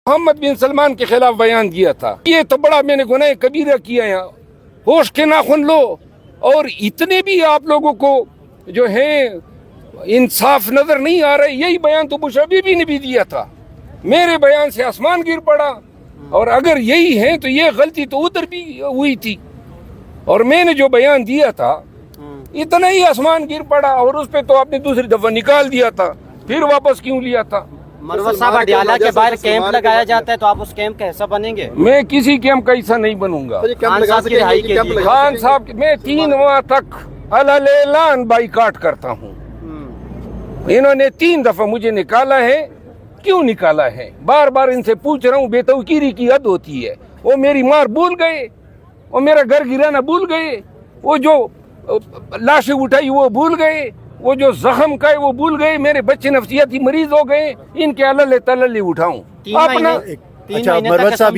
محمد بن سلمان کے خلاف بیان دیا تھا، یہ تو بڑا میں نے گناہ کبیرہ کیا ہے، ہوش کے ناخن لو. اور اتنے بھی آپ لوگوں کو جو ہے انصاف نظر نہیں آ رہا ہے. یہی بیان تو بش بی بی نے بھی دیا تھا، میرے بیان سے آسمان گر پڑا. اور اگر یہی ہے تو یہ غلطی تو ادھر بھی ہوئی تھی، اور میں نے جو بیان دیا تھا اتنا ہی آسمان گر پڑا، اور اس پہ تو آپ نے دوسری دفعہ نکال دیا تھا، پھر واپس کیوں لیا تھا؟ مروت صاحب اڈیالہ کے باہر کیمپ لگایا جاتا ہے تو آپ اس کیمپ کا حصہ بنیں گے؟ میں کسی کیمپ کا حصہ نہیں بنوں گا. خان صاحب میں 3 ماہ تک اعلان بائیکاٹ کرتا ہوں. انہوں نے 3 دفعہ مجھے نکالا ہے. کیوں نکالا ہے؟ بار بار ان سے پوچھ رہا ہوں. بے توقیری کی حد ہوتی ہے. وہ میری مار بھول گئے، وہ میرا گھر گرانا بھول گئے، وہ جو لاشیں اٹھائی وہ بھول گئے، وہ جو زخم کا ہے وہ بھول گئے، میرے بچے نفسیاتی مریض ہو گئے. ان کے اللہ تعالی اٹھاؤں اپنا. اچھا مروت صاحب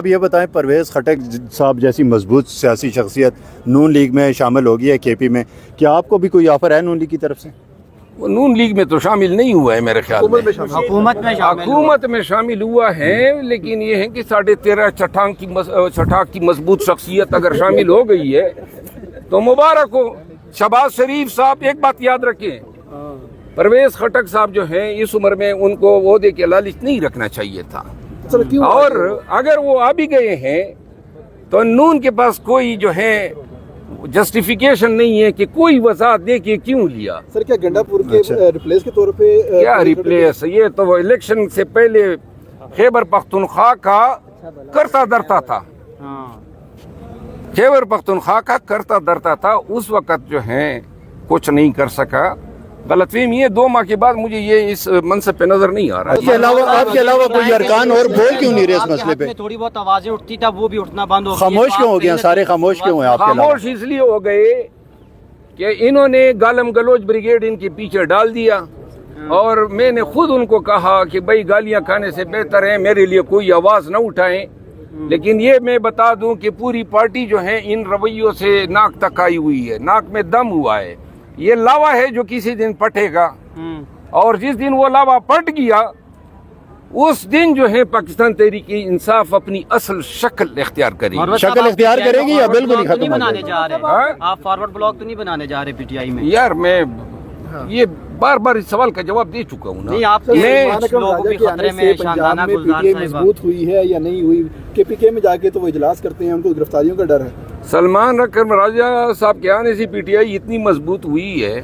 یہ بتائیں پرویز خٹک صاحب جیسی مضبوط سیاسی شخصیت نون لیگ میں شامل ہو گئی ہے کے پی میں، کیا آپ کو بھی کوئی آفر ہے نون لیگ کی طرف سے؟ وہ نون لیگ میں تو شامل نہیں ہوا ہے میرے خیال میں. حکومت میں شامل ہوا ہے، لیکن یہ ہے کہ 13.5 چھٹاک کی مضبوط شخصیت اگر شامل ہو گئی ہے تو مبارک ہو. شہباز شریف صاحب ایک بات یاد رکھیں، پرویز خٹک صاحب جو ہیں اس عمر میں ان کو عہدے کے لالچ نہیں رکھنا چاہیے تھا. اور اگر وہ آ بھی گئے ہیں تو نون کے پاس کوئی جو ہے جسٹیفیکیشن نہیں ہے کہ کوئی وضاحت دے کہ کیوں لیا. سر کیا گنڈا پور کے ریپلیس کے طور پہ کیا ریپلیس؟ یہ تو الیکشن سے پہلے خیبر پختونخوا کا کرتا درتا تھا. خیبر پختونخوا کا کرتا درتا تھا. اس وقت جو ہے کچھ نہیں کر سکا. غلط فہمی ہے. 2 ماہ کے بعد مجھے یہ اس منصب پہ نظر نہیں آ رہا. آپ کے علاوہ کوئی ارکان اور بول کیوں نہیں رہے اس مسئلے پہ؟ تھوڑی بہت آوازیں اٹھتی تھا وہ بھی اٹھنا بند ہو گئی. خاموش کیوں ہو گیا؟ سارے خاموش کیوں ہیں آپ کے علاوہ؟ خاموش اس لیے ہو گئے کہ انہوں نے گالم گلوچ بریگیڈ ان کے پیچھے ڈال دیا، اور میں نے خود ان کو کہا کہ بھائی گالیاں کھانے سے بہتر ہے میرے لیے کوئی آواز نہ اٹھائیں. لیکن یہ میں بتا دوں کہ پوری پارٹی جو ہے ان رویوں سے ناک تک آئی ہوئی ہے، ناک میں دم ہوا ہے. یہ لاوا ہے جو کسی دن پٹے گا، اور جس دن وہ لاوا پٹ گیا اس دن جو ہے پاکستان تحریک انصاف اپنی اصل شکل اختیار کرے گی. شکل اختیار کرے گی یا بالکل ہی ختم بنانے جا رہے؟ آپ فارورڈ بلاک تو نہیں بنانے جا رہے پی ٹی آئی میں؟ یار میں یہ بار بار اس سوال کا جواب دے چکا ہوں نا. نہیں آپ لوگوں بھی خطرے میں شاندانہ گلزار مضبوط ہوئی ہے یا نہیں ہوئی؟ کے پی کے میں جا کے تو وہ اجلاس کرتے ہیں، ان کو گرفتاریوں کا ڈر ہے. سلمان اکرم راجہ صاحب کے آنے سے پی ٹی آئی اتنی مضبوط ہوئی ہے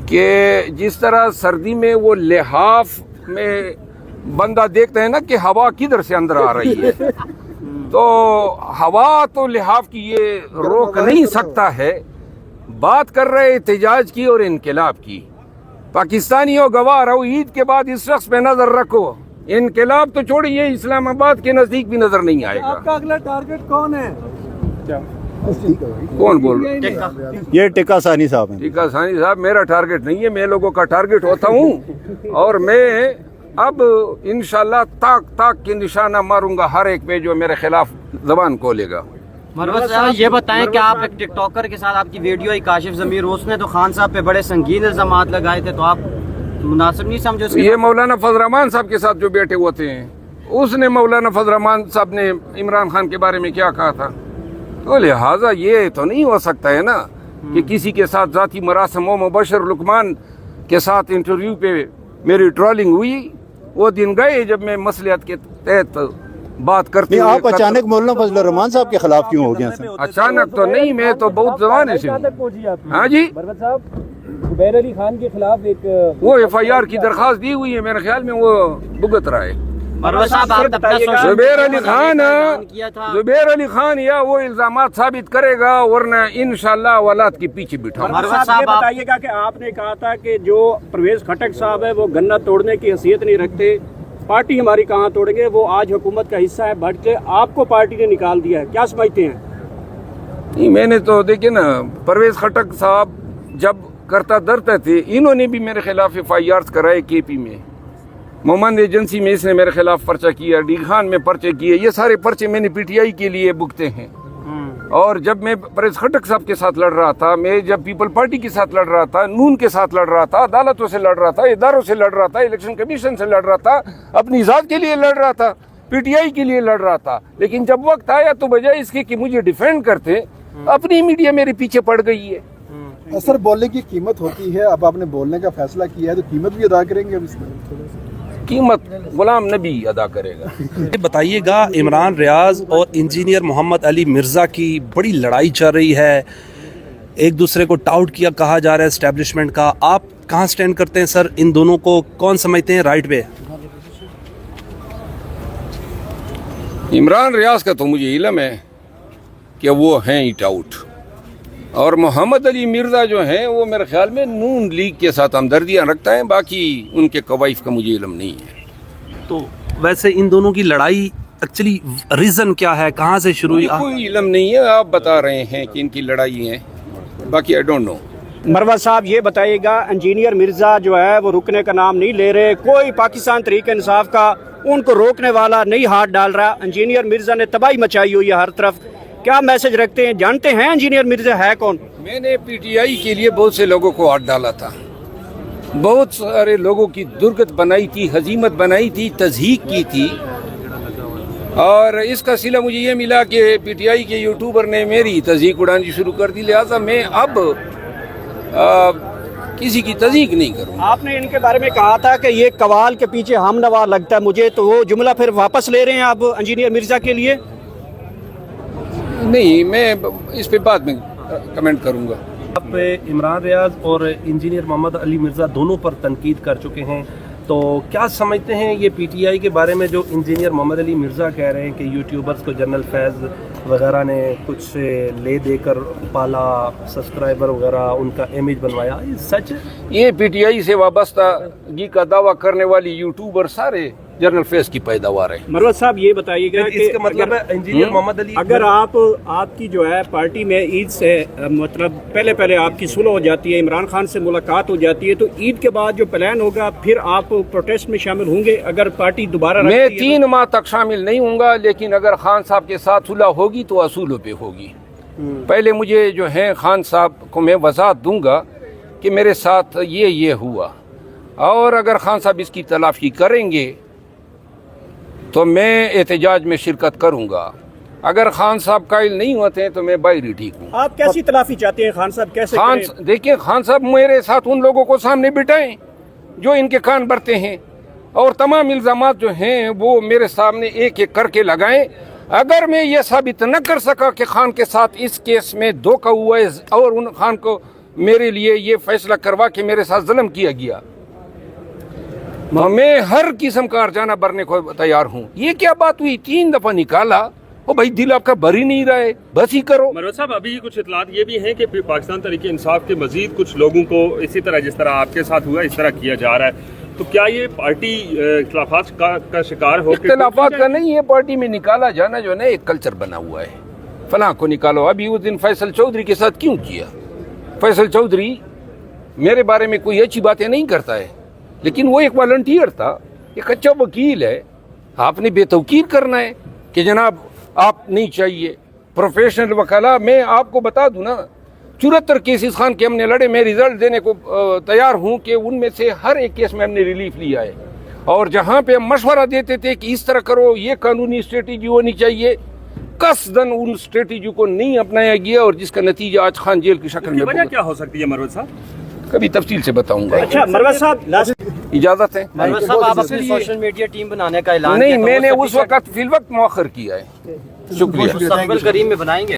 کہ جس طرح سردی میں وہ لحاف میں بندہ دیکھتا ہے نا کہ ہوا کدھر سے اندر آ رہی ہے، تو ہوا تو لحاف کی یہ روک نہیں سکتا ہے. بات کر رہے احتجاج کی اور انقلاب کی. پاکستانیوں گواہ رہو، عید کے بعد اس شخص پہ نظر رکھو. انقلاب تو چھوڑیے، اسلام آباد کے نزدیک بھی نظر نہیں آئے گا. آپ کا اگلا ٹارگٹ کون ہے؟ کون بول رہے ہیں؟ یہ ٹکا ثانی صاحب ہیں. ٹکا ثانی صاحب میرا ٹارگٹ نہیں ہے، میں لوگوں کا ٹارگٹ ہوتا ہوں. اور میں اب انشاءاللہ تاک کے نشانہ ماروں گا ہر ایک پہ جو میرے خلاف زبان کھولے گا. مروت صاحب یہ بتائیں کہ آپ ایک ٹک ٹاکر کے ساتھ آپ کی ویڈیو کاشف ضمیر، اس نے تو خان صاحب پہ بڑے سنگین الزامات لگائے تھے، تو آپ مناسب نہیں سمجھے اس کے؟ یہ مولانا فضل الرحمان صاحب کے ساتھ جو بیٹھے ہوتے ہیں، اس نے مولانا فضل الرحمان صاحب نے عمران خان کے بارے میں کیا کہا تھا، تو لہٰذا یہ تو نہیں ہو سکتا ہے نا کہ کسی کے ساتھ ذاتی مراسم ہو. مبشر لقمان کے ساتھ انٹرویو پہ میری ٹرولنگ ہوئی، وہ دن گئے جب میں مصلحت کے تحت بات کرتے ہیں. آپ اچانک مولانا فضل الرحمان صاحب کے خلاف کیوں ہو گیا؟ اچانک تو نہیں، میں تو بہت زمانے سے. ہاں جی، زبیر علی خان کے خلاف ایک وہ ایف آئی آر کی درخواست دی ہوئی ہے، میرے خیال میں وہ بھگت رہا ہے. زبیر علی خان یا وہ الزامات ثابت کرے گا، ورنہ انشاءاللہ اولاد کے پیچھے بٹھاؤں. یہ بتائیے گا کہ آپ نے کہا تھا کہ جو پرویز خٹک صاحب ہے وہ گنا توڑنے کی حیثیت نہیں رکھتے، پارٹی ہماری کہاں توڑیں گے، وہ آج حکومت کا حصہ ہے، بٹ کے آپ کو پارٹی نے نکال دیا ہے، کیا سمجھتے ہیں؟ نہیں، میں نے تو دیکھیں نا، پرویز خٹک صاحب جب کرتا درتا تھے، انہوں نے بھی میرے خلاف ایف آئی آر کرائے کے پی میں. مومند ایجنسی میں اس نے میرے خلاف پرچہ کیا، ڈی خان میں پرچے کیے. یہ سارے پرچے میں نے پی ٹی آئی کے لیے بکتے ہیں. اور جب میں پرویز خٹک صاحب کے ساتھ لڑ رہا تھا، میں جب پیپل پارٹی کے ساتھ لڑ رہا تھا، نون کے ساتھ لڑ رہا تھا، عدالتوں سے لڑ رہا تھا، اداروں سے لڑ رہا تھا، الیکشن کمیشن سے لڑ رہا تھا، اپنی ذات کے لیے لڑ رہا تھا، پی ٹی آئی کے لیے لڑ رہا تھا، لیکن جب وقت آیا تو بجائے اس کے کہ مجھے ڈیفینڈ کرتے، اپنی میڈیا میرے پیچھے پڑ گئی ہے۔ سر بولنے کی قیمت ہوتی ہے، اب آپ نے بولنے کا فیصلہ کیا ہے تو قیمت بھی ادا کریں گے اب اس میں؟ قیمت غلام نبی ادا کرے گا۔ بتائیے گا، عمران ریاض اور انجینئر محمد علی مرزا کی بڑی لڑائی چل رہی ہے، ایک دوسرے کو ٹاؤٹ کیا کہا جا رہا ہے اسٹیبلشمنٹ کا، آپ کہاں سٹینڈ کرتے ہیں سر؟ ان دونوں کو کون سمجھتے ہیں رائٹ پہ؟ عمران ریاض کا تو مجھے علم ہے کہ وہ ہیں ہی ٹاؤٹ، اور محمد علی مرزا جو ہیں وہ میرے خیال میں نون لیگ کے ساتھ ہمدردیاں رکھتا ہے، باقی ان کے کوائف کا مجھے علم نہیں ہے۔ تو ویسے ان دونوں کی لڑائی ایکچولی ریزن کیا ہے، کہاں سے شروع ہوئی؟ کوئی علم نہیں ہے، آپ بتا رہے ہیں کہ ان کی لڑائی ہیں، باقی آئی ڈونٹ نو۔ مروت صاحب یہ بتائیے گا، انجینئر مرزا جو ہے وہ رکنے کا نام نہیں لے رہے، کوئی پاکستان تحریک انصاف کا ان کو روکنے والا نہیں ہاتھ ڈال رہا، انجینئر مرزا نے تباہی مچائی ہوئی ہے ہر طرف، کیا میسج رکھتے ہیں؟ جانتے ہیں انجینئر مرزا ہے کون؟ میں نے پی ٹی آئی کے لیے بہت سے لوگوں کو ہاتھ ڈالا تھا، بہت سارے لوگوں کی درگت بنائی تھی، ہزیمت بنائی تھی، تضحیک کی تھی، اور اس کا صلہ مجھے یہ ملا کہ پی ٹی آئی کے یوٹیوبر نے میری تضحیک اڑانی شروع کر دی، لہٰذا میں اب کسی کی تضحیک نہیں کروں۔ آپ نے ان کے بارے میں کہا تھا کہ یہ قوال کے پیچھے ہم نوا لگتا ہے مجھے، تو وہ جملہ پھر واپس لے رہے ہیں آپ انجینئر مرزا کے لیے؟ نہیں، میں اس پہ بعد میں کمنٹ کروں گا۔ آپ عمران ریاض اور انجینئر محمد علی مرزا دونوں پر تنقید کر چکے ہیں، تو کیا سمجھتے ہیں یہ پی ٹی آئی کے بارے میں جو انجینئر محمد علی مرزا کہہ رہے ہیں کہ یوٹیوبرز کو جنرل فیض وغیرہ نے کچھ لے دے کر پالا، سبسکرائبر وغیرہ ان کا امیج بنوایا، یہ سچ ہے؟ یہ پی ٹی آئی سے وابستگی کا دعویٰ کرنے والی یوٹیوبر سارے جنرل فیض کی پیداوار ہے۔ مروت صاحب یہ بتائیے گا اس کہ کا مطلب ہے انجینئر محمد علی اگر آپ کی جو ہے پارٹی میں عید سے مطلب پہلے آپ کی صلح ہو جاتی ہے، عمران خان سے ملاقات ہو جاتی ہے، تو عید کے بعد جو پلان ہوگا پھر آپ پروٹیسٹ میں شامل ہوں گے اگر پارٹی دوبارہ میں 3 ماہ تک شامل نہیں ہوں گا، لیکن اگر خان صاحب کے ساتھ صلح ہوگی تو اصولوں پہ ہوگی۔ پہلے مجھے جو ہے خان صاحب کو میں وضاحت دوں گا کہ میرے ساتھ یہ ہوا، اور اگر خان صاحب اس کی تلافی کریں گے تو میں احتجاج میں شرکت کروں گا، اگر خان صاحب قائل نہیں ہوتے ہیں تو میں باہر ٹھیک ہوں۔ آپ کیسی تلافی چاہتے ہیں خان صاحب؟ کیسے کریں؟ دیکھیں، خان صاحب میرے ساتھ ان لوگوں کو سامنے بٹھائیں جو ان کے کان بھرتے ہیں، اور تمام الزامات جو ہیں وہ میرے سامنے ایک ایک کر کے لگائیں۔ اگر میں یہ ثابت نہ کر سکا کہ خان کے ساتھ اس کیس میں دھوکہ ہوا ہے اور ان خان کو میرے لیے یہ فیصلہ کروا کہ میرے ساتھ ظلم کیا گیا، میں ہر قسم کا ارجانہ بھرنے کو تیار ہوں۔ یہ کیا بات ہوئی؟ 3 دفعہ نکالا، او بھائی دل آپ کا بھر ہی نہیں رہا ہے، بس ہی کرو۔ مروت صاحب، ابھی کچھ اطلاعات یہ بھی ہیں کہ پاکستان تحریک انصاف کے مزید کچھ لوگوں کو اسی طرح جس طرح آپ کے ساتھ ہوا اس طرح کیا جا رہا ہے، تو کیا یہ پارٹی اختلافات کا شکار ہو؟ اختلافات کا نہیں، یہ پارٹی میں نکالا جانا جو ہے نا ایک کلچر بنا ہوا ہے، فلاں کو نکالو۔ ابھی اس دن فیصل چودھری کے ساتھ کیوں کیا؟ فیصل چودھری میرے بارے میں کوئی اچھی باتیں نہیں کرتا ہے، لیکن وہ ایک والنٹیئر تھا، ایک اچھا وکیل ہے، آپ نے بے توقیر کرنا ہے کہ جناب آپ نہیں چاہیے پروفیشنل وکلا۔ میں آپ کو بتا دوں نا، 74 کیسز خان کے ہم نے لڑے، میں ریزلٹ دینے کو تیار ہوں کہ ان میں سے ہر ایک کیس میں ہم نے ریلیف لیا ہے، اور جہاں پہ ہم مشورہ دیتے تھے کہ اس طرح کرو، یہ قانونی اسٹریٹجی ہونی چاہیے، قصداً ان اسٹریٹجی کو نہیں اپنایا گیا، اور جس کا نتیجہ آج خان جیل کی شکل میں وجہ کیا ہو سکتی ہے مروت صاحب؟ کبھی تفصیل سے بتاؤں گا۔ اچھا مروت صاحب، اجازت ہے؟ مروت صاحب، آپ اپنی سوشل میڈیا ٹیم بنانے کا اعلان نہیں، میں نے اس وقت فی الوقت مؤخر کیا ہے۔ شکریہ۔ مستقبل قریب میں بنائیں گے؟